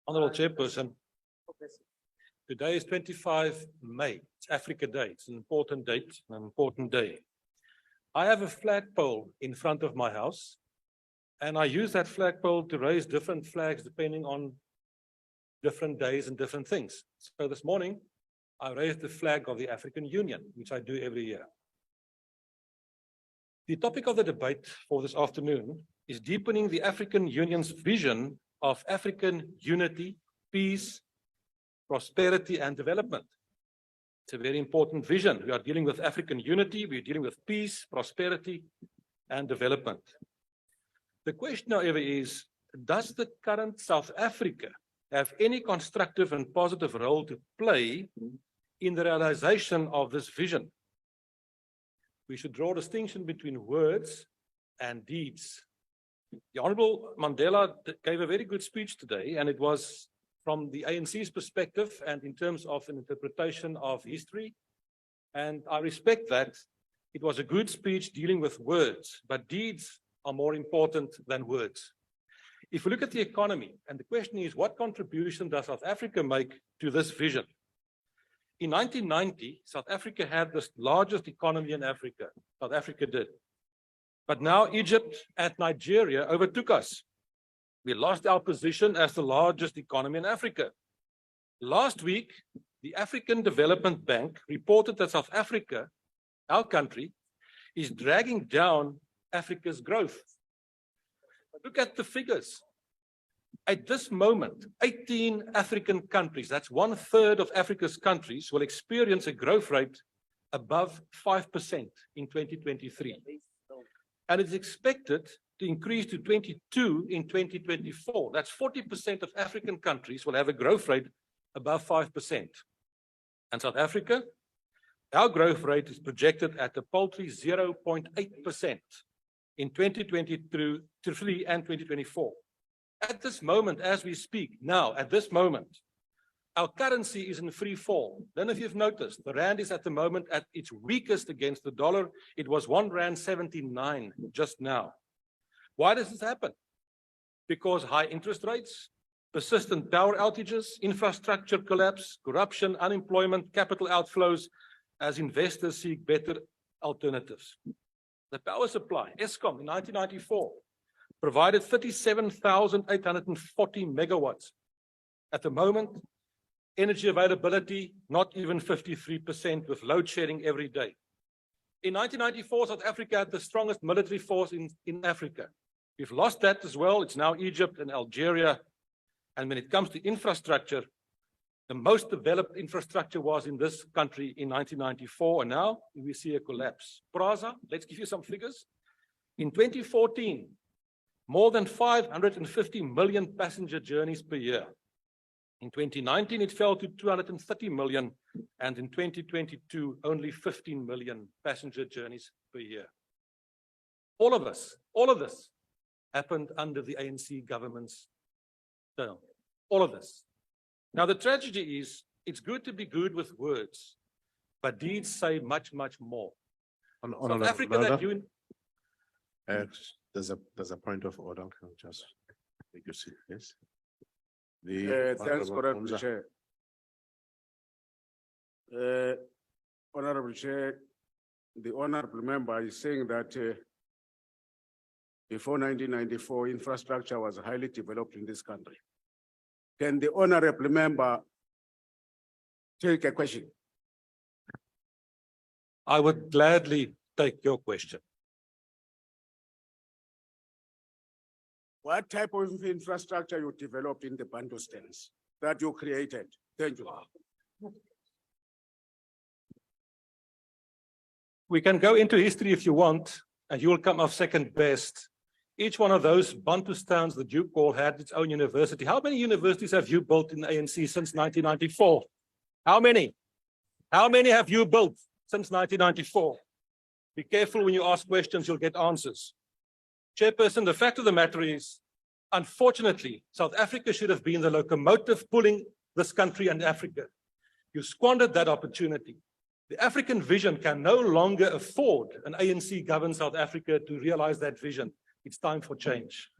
Honourable Chairperson, today is 25 May. It's Africa Day. It's an important date, an important day. I have a flagpole in front of my house, and I use that flagpole to raise different flags depending on different days and different things. So this morning, I raised the flag of the African Union, which I do every year. The topic of the debate for this afternoon is deepening the African Union's vision of African unity, peace, prosperity, and development. It's a very important vision. We are dealing with African unity, we're dealing with peace, prosperity, and development. The question, however, is, does the current South Africa have any constructive and positive role to play in the realization of this vision? We should draw a distinction between words and deeds. The Honourable Mandela gave a very good speech today, and it was from the ANC's perspective and in terms of an interpretation of history. And I respect that. It was a good speech dealing with words, but deeds are more important than words. If we look at the economy, and the question is, what contribution does South Africa make to this vision? In 1990, South Africa had the largest economy in Africa. South Africa did. But now Egypt and Nigeria overtook us. We lost our position as the largest economy in Africa. Last week, the African Development Bank reported that South Africa, our country, is dragging down Africa's growth. Look at the figures. At this moment, 18 African countries, that's 1/3 of Africa's countries, will experience a growth rate above 5% in 2023. And it's expected to increase to 22 in 2024. That's 40% of African countries will have a growth rate above 5%. And South Africa, our growth rate is projected at a paltry 0.8% in 2023 and 2024. At this moment, as we speak, now, at this moment, our currency is in free fall. Don't know if you've noticed, the rand is at the moment at its weakest against the dollar. It was R1.79 just now. Why does this happen? Because high interest rates, persistent power outages, infrastructure collapse, corruption, unemployment, capital outflows, as investors seek better alternatives. The power supply, Eskom, in 1994, provided 37,840 megawatts. At the moment, energy availability, not even 53%, with load shedding every day. In 1994, South Africa had the strongest military force in Africa. We've lost that as well. It's now Egypt and Algeria. And when it comes to infrastructure, the most developed infrastructure was in this country in 1994, and now we see a collapse. PRASA, let's give you some figures. In 2014, more than 550 million passenger journeys per year. In 2019, it fell to 230 million, and in 2022, only 15 million passenger journeys per year. All of this happened under the ANC government's term. All of this. Now, the tragedy is, it's good to be good with words, but deeds say much, much more. South Africa that you... There's a point of order. Can just take your seat, yes? Thanks, Honorable Chair. Honorable Chair, the honorable member is saying that before 1994, infrastructure was highly developed in this country. Can the honorable member take a question? I would gladly take your question. What type of infrastructure you developed in the Bantustans that you created? Thank you. We can go into history if you want, and you will come off second best. Each one of those Bantustans that you call had its own university. How many universities have you built in the ANC since 1994? How many? How many have you built since 1994? Be careful when you ask questions, you'll get answers. Chairperson, the fact of the matter is, unfortunately, South Africa should have been the locomotive pulling this country and Africa. You squandered that opportunity. The African vision can no longer afford an ANC-governed South Africa to realize that vision. It's time for change.